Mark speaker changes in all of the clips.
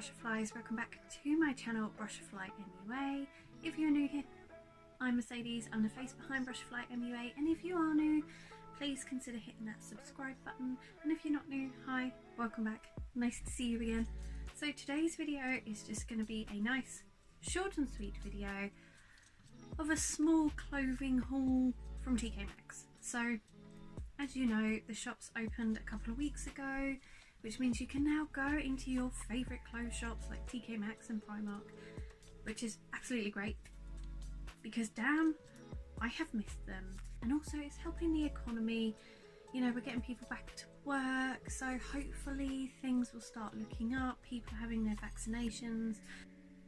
Speaker 1: Brushflies, welcome back to my channel Brushfly MUA. If you're new here, I'm Mercedes, I'm the face behind Brushfly MUA, and if you are new, please consider hitting that subscribe button, and if you're not new, hi, welcome back, nice to see you again. So today's video is just going to be a nice short and sweet video of a small clothing haul from Tkmaxx. So as you know, the shop's opened a couple of weeks ago, which means you can now go into your favourite clothes shops like Tkmaxx and Primark, which is absolutely great because damn, I have missed them. And also it's helping the economy, you know, we're getting people back to work, so hopefully things will start looking up, people having their vaccinations.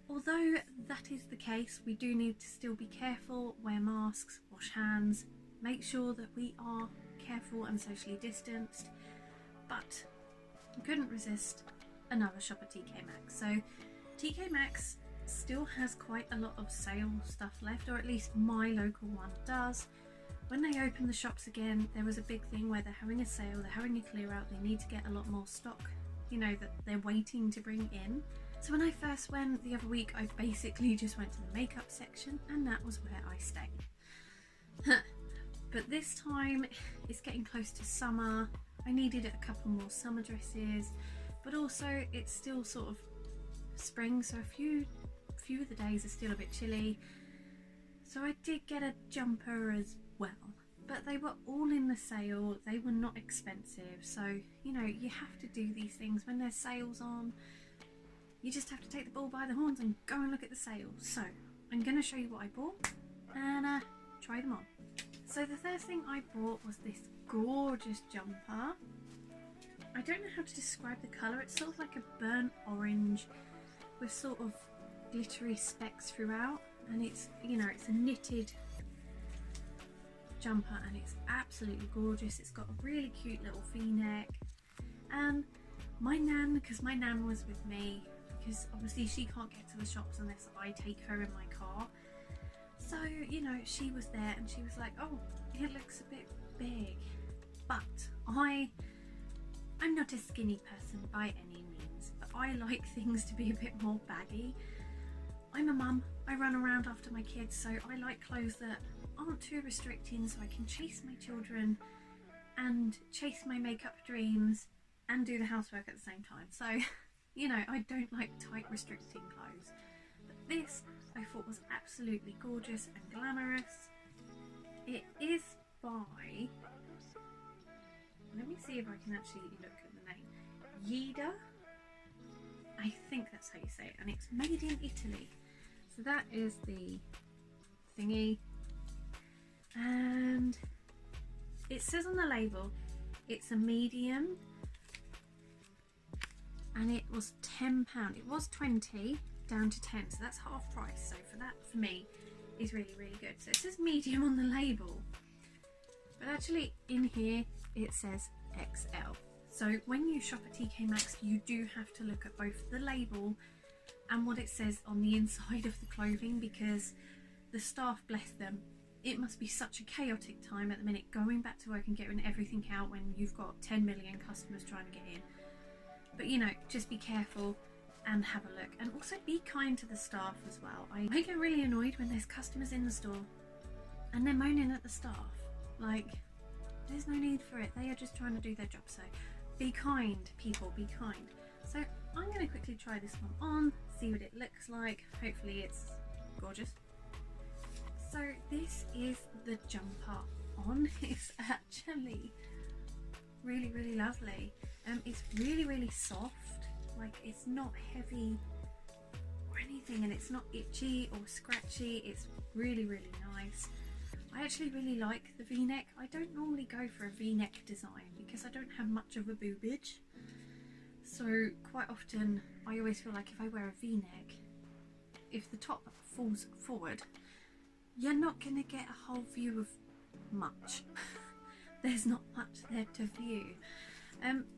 Speaker 1: Although that is the case, we do need to still be careful, wear masks, wash hands, make sure that we are careful and socially distanced, but I couldn't resist another shop at Tkmaxx. So Tkmaxx still has quite a lot of sale stuff left, or at least my local one does. When they open the shops again, there was a big thing where they're having a sale, they're having a clear out, they need to get a lot more stock, you know, that they're waiting to bring in. So when I first went the other week, I basically just went to the makeup section and that was where I stayed. But this time it's getting close to summer. I needed a couple more summer dresses, but also it's still sort of spring, so a few of the days are still a bit chilly. So I did get a jumper as well, but they were all in the sale, they were not expensive. So, you know, you have to do these things when there's sales on. You just have to take the bull by the horns and go and look at the sales. So I'm going to show you what I bought and try them on. So the first thing I bought was this gorgeous jumper. I don't know how to describe the colour, it's sort of like a burnt orange with sort of glittery specks throughout, and it's, you know, it's a knitted jumper and it's absolutely gorgeous. It's got a really cute little v-neck, and my nan, because my nan was with me, because obviously she can't get to the shops unless I take her in my car. So, you know, she was there and she was like, oh, it looks a bit big. But I'm not a skinny person by any means, but I like things to be a bit more baggy. I'm a mum, I run around after my kids, so I like clothes that aren't too restricting so I can chase my children and chase my makeup dreams and do the housework at the same time. So, you know, I don't like tight restricting clothes. But this I thought was absolutely gorgeous and glamorous. It is by, let me see if I can actually look at the name, Yida, I think that's how you say it, and it's made in Italy. So that is the thingy, and it says on the label it's a medium and it was £10. It was 20 down to 10, so that's half price. So for that, for me, is really good. So it says medium on the label, but actually in here it says XL. So when you shop at Tkmaxx, you do have to look at both the label and what it says on the inside of the clothing, because the staff, bless them, it must be such a chaotic time at the minute going back to work and getting everything out when you've got 10 million customers trying to get in. But you know, just be careful and have a look, and also be kind to the staff as well. I get really annoyed when there's customers in the store and they're moaning at the staff. Like, there's no need for it, they are just trying to do their job. So be kind, people, be kind. So I'm going to quickly try this one on, see what it looks like. Hopefully it's gorgeous. So this is the jumper on. It's actually really lovely. It's really soft, like it's not heavy or anything, and it's not itchy or scratchy. It's really nice. I actually really like the v-neck. I don't normally go for a v-neck design because I don't have much of a boobage, so quite often I always feel like if I wear a v-neck, if the top falls forward, you're not going to get a whole view of much. There's not much there to view.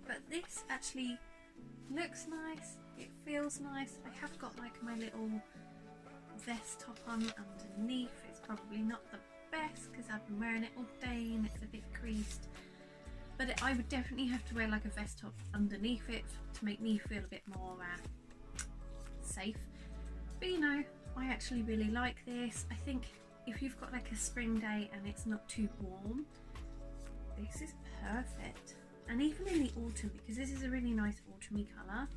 Speaker 1: But this actually looks nice, it feels nice. I have got like my little vest top on underneath. It's probably not the best because I've been wearing it all day and it's a bit creased, but I would definitely have to wear like a vest top underneath it to make me feel a bit more safe. But you know, I actually really like this. I think if you've got like a spring day and it's not too warm, this is perfect. And even in the autumn, because this is a really nice autumny colour,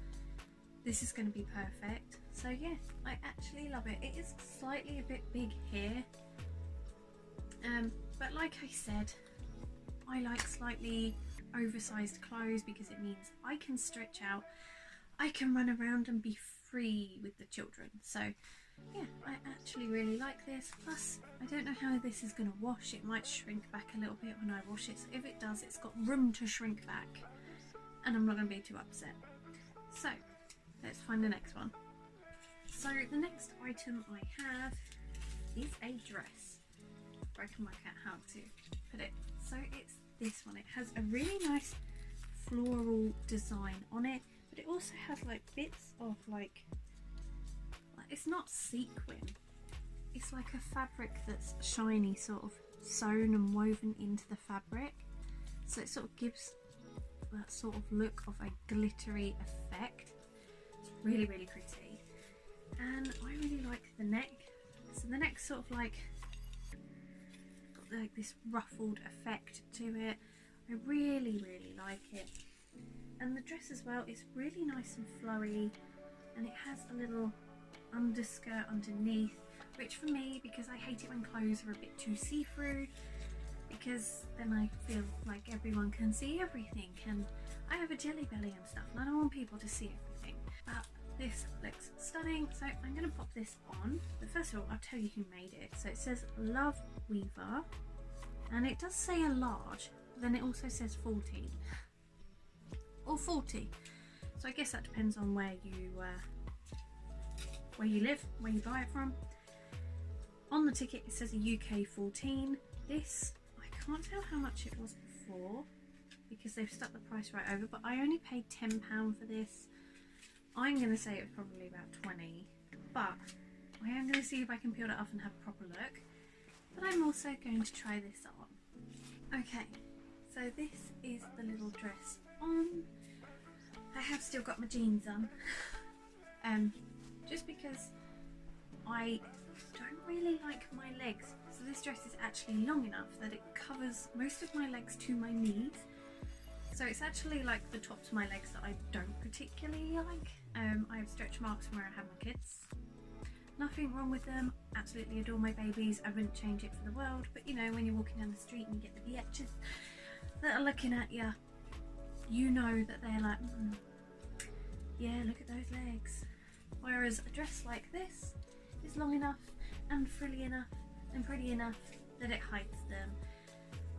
Speaker 1: this is going to be perfect. So yeah, I actually love it. It is slightly a bit big here, but like I said, I like slightly oversized clothes because it means I can stretch out, I can run around and be free with the children. So yeah, I actually really like this. Plus, I don't know how this is going to wash. It might shrink back a little bit when I wash it. So if it does, it's got room to shrink back and I'm not going to be too upset. So let's find the next one. So the next item I have is a dress. I can work out how to put it. So it's this one. It has a really nice floral design on it, but it also has like bits of like it's not sequin, it's like a fabric that's shiny, sort of sewn and woven into the fabric, so it sort of gives that sort of look of a glittery effect. It's really pretty, and I really like the neck. So the neck's sort of like got like this ruffled effect to it. I really like it, and the dress as well is really nice and flowy, and it has a little underskirt underneath, which for me, because I hate it when clothes are a bit too see-through, because then I feel like everyone can see everything, and I have a jelly belly and stuff and I don't want people to see everything. But this looks stunning, so I'm going to pop this on. But first of all, I'll tell you who made it. So it says Love Weaver, and it does say a large, but then it also says 14 or 40, so I guess that depends on where you live, where you buy it from. On the ticket it says a UK 14. This, I can't tell how much it was before because they've stuck the price right over, but I only paid £10 for this. I'm going to say it was probably about 20, but I am going to see if I can peel it off and have a proper look. But I'm also going to try this on. Okay, so this is the little dress on. I have still got my jeans on. Just because I don't really like my legs, so this dress is actually long enough that it covers most of my legs to my knees. So it's actually like the top to my legs that I don't particularly like. I have stretch marks from where I had my kids. Nothing wrong with them, absolutely adore my babies, I wouldn't change it for the world, but you know, when you're walking down the street and you get the bitches that are looking at you, you know that they're like, yeah, look at those legs. Whereas a dress like this is long enough and frilly enough and pretty enough that it hides them.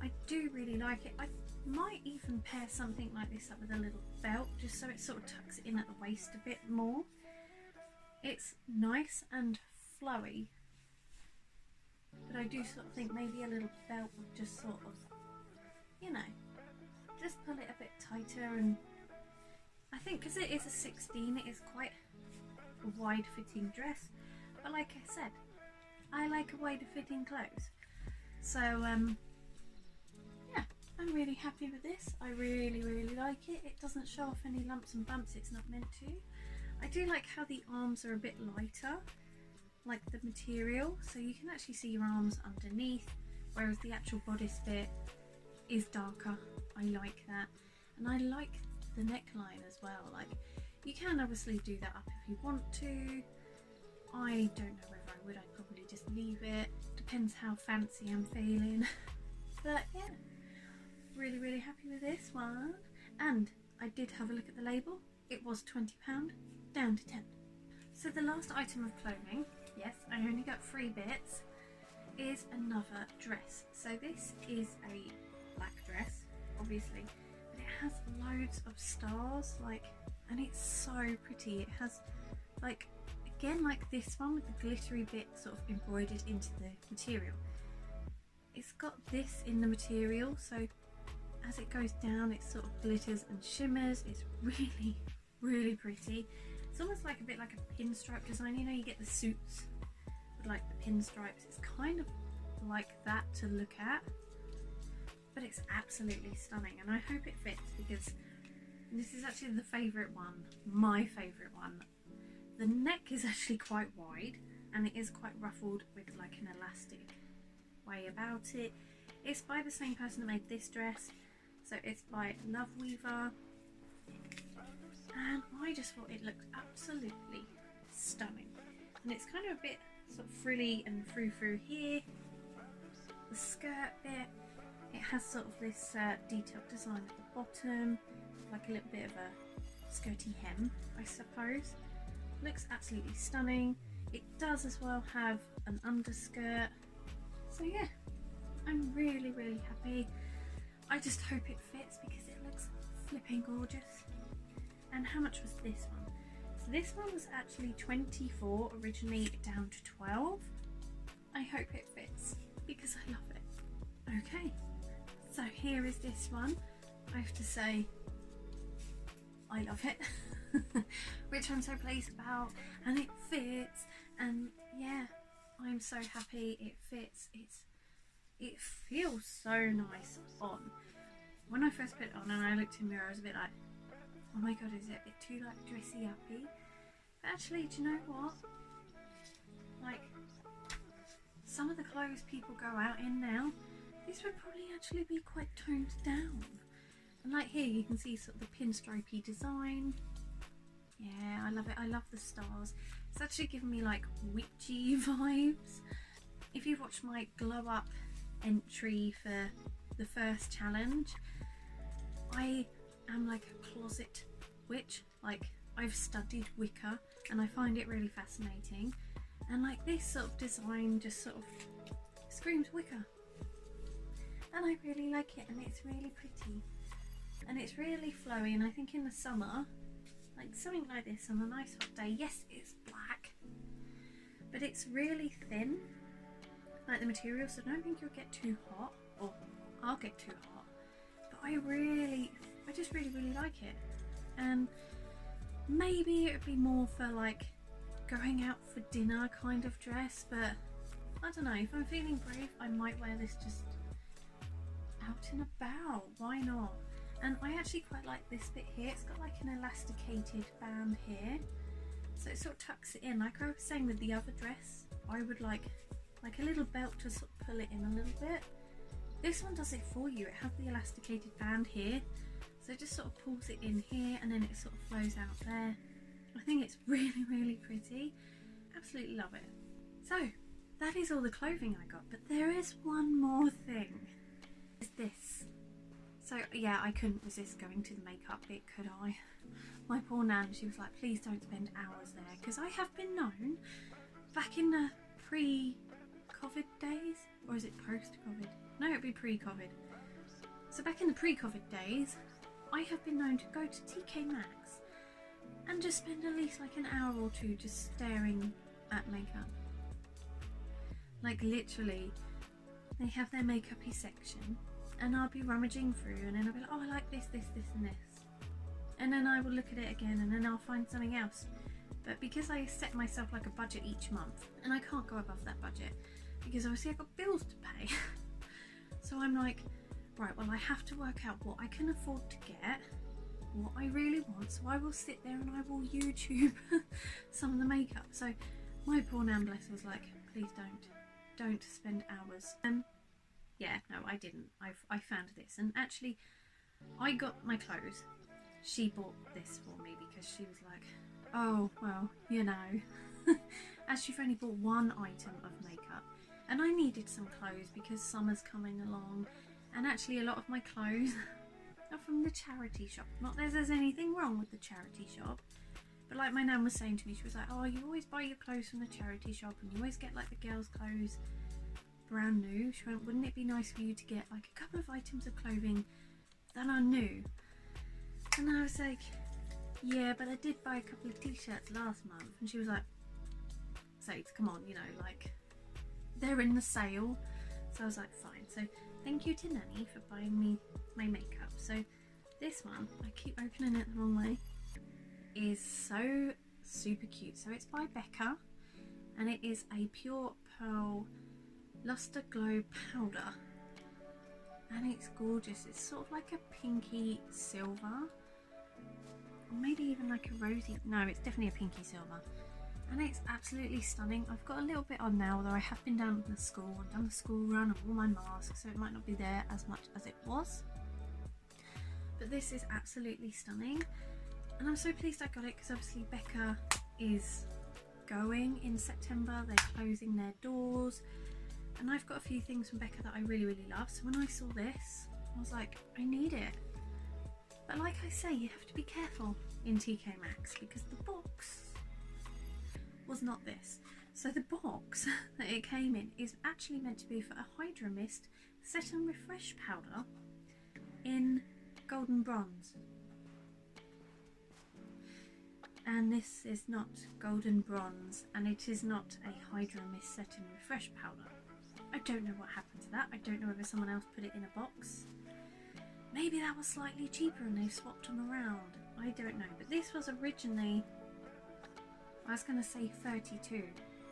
Speaker 1: I do really like it. I might even pair something like this up with a little belt, just so it sort of tucks it in at the waist a bit more. It's nice and flowy, but I do sort of think maybe a little belt would just sort of, you know, just pull it a bit tighter. And I think because it is a 16, it is quite a wide fitting dress, but like I said, I like a wider fitting clothes. So yeah, I'm really happy with this. I really like it. It doesn't show off any lumps and bumps, it's not meant to. I do like how the arms are a bit lighter, like the material, so you can actually see your arms underneath, whereas the actual bodice bit is darker. I like that, and I like the neckline as well. Like, you can obviously do that up if you want to. I don't know whether I would. I'd probably just leave it. Depends how fancy I'm feeling. But yeah, really happy with this one. And I did have a look at the label. It was £20 down to 10. So the last item of clothing, yes, I only got 3 bits, is another dress. So this is a black dress, obviously, but it has loads of stars, like, and it's so pretty. It has, like, again, like this one with the glittery bit sort of embroidered into the material. It's got this in the material, so as it goes down it sort of glitters and shimmers. It's really pretty. It's almost like a bit like a pinstripe design. You know, you get the suits with like the pinstripes. It's kind of like that to look at, but it's absolutely stunning, and I hope it fits, because this is actually the favourite one, my favourite one The neck is actually quite wide and it is quite ruffled with like an elastic way about it. It's by the same person that made this dress, so it's by Love Weaver, and I just thought it looked absolutely stunning. And it's kind of a bit sort of frilly and frou-frou here. The skirt bit, it has sort of this detailed design at the bottom, like a little bit of a skirty hem, I suppose. Looks absolutely stunning. It does as well have an underskirt. So yeah, I'm really, really happy. I just hope it fits because it looks flipping gorgeous. And how much was this one? So this one was actually 24, originally down to 12. I hope it fits because I love it. Okay, so here is this one. I have to say, I love it. Which I'm so pleased about, and it fits, and yeah, I'm so happy it fits. It feels so nice on. When I first put it on and I looked in the mirror, I was a bit like, oh my god, is it a bit too like dressy uppy? But actually, do you know what? Like, some of the clothes people go out in now, this would probably actually be quite toned down. And like here, you can see sort of the pinstripey design. Yeah, I love it. I love the stars. It's actually giving me like witchy vibes. If you've watched my glow up entry for the first challenge, I am like a closet witch. Like, I've studied Wicca and I find it really fascinating. And like this sort of design just sort of screams Wicca. And I really like it, and it's really pretty. And it's really flowy, and I think in the summer, like something like this on a nice hot day, yes, it's black, but it's really thin, like the material, so I don't think you'll get too hot, or I'll get too hot, but I just really, really like it. And maybe it would be more for like going out for dinner kind of dress, but I don't know, if I'm feeling brave, I might wear this just out and about, why not? And I actually quite like this bit here. It's got like an elasticated band here, so it sort of tucks it in. Like I was saying with the other dress, I would like a little belt to sort of pull it in a little bit. This one does it for you. It has the elasticated band here, so it just sort of pulls it in here and then it sort of flows out there. I think it's really, really pretty. Absolutely love it. So that is all the clothing I got, but there is one more thing. Is this. So yeah, I couldn't resist going to the makeup bit, could I? My poor nan, she was like, please don't spend hours there, because I have been known back in the pre-COVID days, or is it post-COVID? No, it'd be pre-COVID. So back in the pre-COVID days, I have been known to go to Tkmaxx and just spend at least like an hour or two just staring at makeup. Like literally, they have their makeup-y section, and I'll be rummaging through, and then I'll be like, oh, I like this, this, this and this. And then I will look at it again, and then I'll find something else. But because I set myself like a budget each month, and I can't go above that budget, because obviously I've got bills to pay. So I'm like, right, well, I have to work out what I can afford to get, what I really want, so I will sit there and I will YouTube some of the makeup. So my poor nan, bless her, was like, please don't spend hours. Yeah, no, I didn't. I found this, and actually I got my clothes. She bought this for me because she was like, oh, well, you know, as you've only bought one item of makeup, and I needed some clothes because summer's coming along, and actually a lot of my clothes are from the charity shop. Not that there's anything wrong with the charity shop, but like my nan was saying to me, she was like, oh, you always buy your clothes from the charity shop, and you always get like the girls' clothes brand new. She went, wouldn't it be nice for you to get like a couple of items of clothing that are new? And I was like, yeah, but I did buy a couple of t-shirts last month. And she was like, Sades, come on, you know, like they're in the sale. So I was like, fine. So thank you to Nanny for buying me my makeup. So this one, I keep opening it the wrong way, is so super cute. So it's by Becca, and it is a pure pearl Luster Glow powder, and it's gorgeous. It's sort of like a pinky silver, or maybe even like a rosy, no, it's definitely a pinky silver, and it's absolutely stunning. I've got a little bit on now, although I have been down to the school and done the school run of all my masks, so it might not be there as much as it was, but this is absolutely stunning, and I'm so pleased I got it because obviously Becca is going in September. They're closing their doors, and I've got a few things from Becca that I really love, so when I saw this I was like, I need it. But like I say, you have to be careful in Tkmaxx because the box was not this. So the box that it came in is actually meant to be for a Hydra Mist Set and Refresh powder in golden bronze. And this is not golden bronze, and it is not a Hydra Mist Set and Refresh powder. I don't know what happened to that. I don't know whether someone else put it in a box. Maybe that was slightly cheaper and they've swapped them around. I don't know. But this was originally, I was going to say 32.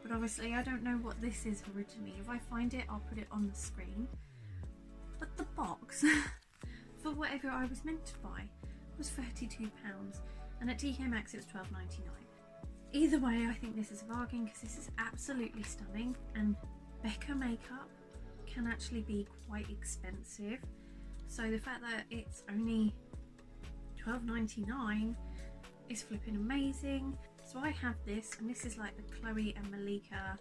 Speaker 1: But obviously I don't know what this is originally. If I find it, I'll put it on the screen. But the box, for whatever I was meant to buy, was £32. And at Tkmaxx it was £12.99. Either way, I think this is a bargain because this is absolutely stunning. And Becca makeup can actually be quite expensive. So the fact that it's only £12.99 is flipping amazing. So I have this, and this is like the Chloe and Malika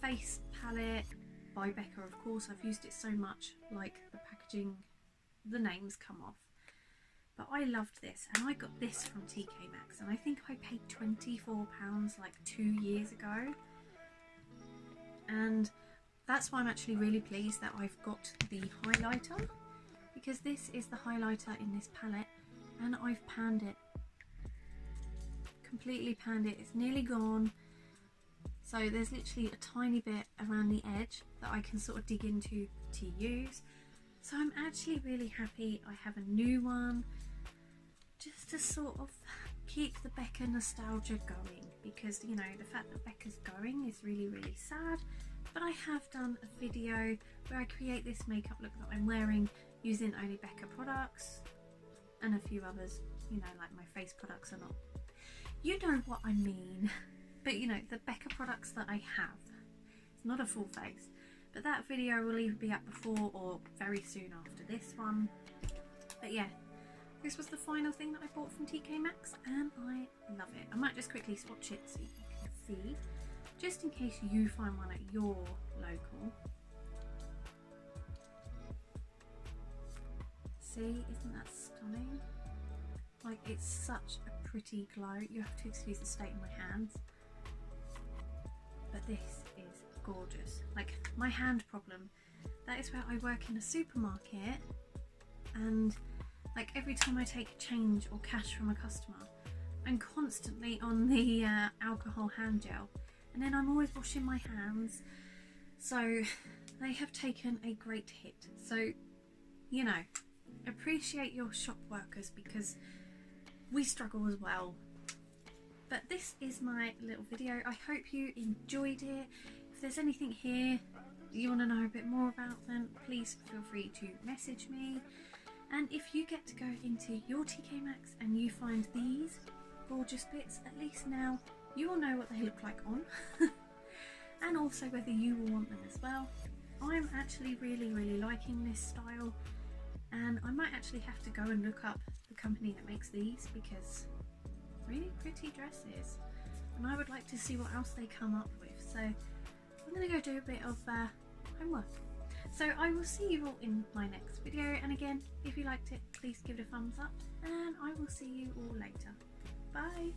Speaker 1: face palette by Becca, of course. I've used it so much, like the packaging, the names come off. But I loved this, and I got this from Tkmaxx, and I think I paid £24 like 2 years ago. And that's why I'm actually really pleased that I've got the highlighter, because this is the highlighter in this palette, and I've panned it, completely panned it. It's nearly gone, so there's literally a tiny bit around the edge that I can sort of dig into to use. So I'm actually really happy I have a new one, just to sort of keep the Becca nostalgia going, because you know, the fact that Becca's going is really sad. But I have done a video where I create this makeup look that I'm wearing using only Becca products and a few others, you know, like my face products are not, you know what I mean. But you know, the Becca products that I have, it's not a full face, but that video will either be up before or very soon after this one. But yeah, this was the final thing that I bought from Tkmaxx, and I love it. I might just quickly swatch it so you can see, just in case you find one at your local. See, isn't that stunning? Like, it's such a pretty glow. You have to excuse the state of my hands, but this is gorgeous. Like, my hand problem, that is where I work in a supermarket, and like every time I take change or cash from a customer, I'm constantly on the alcohol hand gel, and then I'm always washing my hands, so they have taken a great hit. So, you know, appreciate your shop workers, because we struggle as well. But this is my little video. I hope you enjoyed it. If there's anything here you want to know a bit more about, then please feel free to message me. And if you get to go into your Tkmaxx and you find these gorgeous bits, at least now you will know what they look like on and also whether you will want them as well. I'm actually really liking this style, and I might actually have to go and look up the company that makes these, because really pretty dresses, and I would like to see what else they come up with. So I'm gonna go do a bit of homework. So I will see you all in my next video, and again, if you liked it, please give it a thumbs up, and I will see you all later. Bye!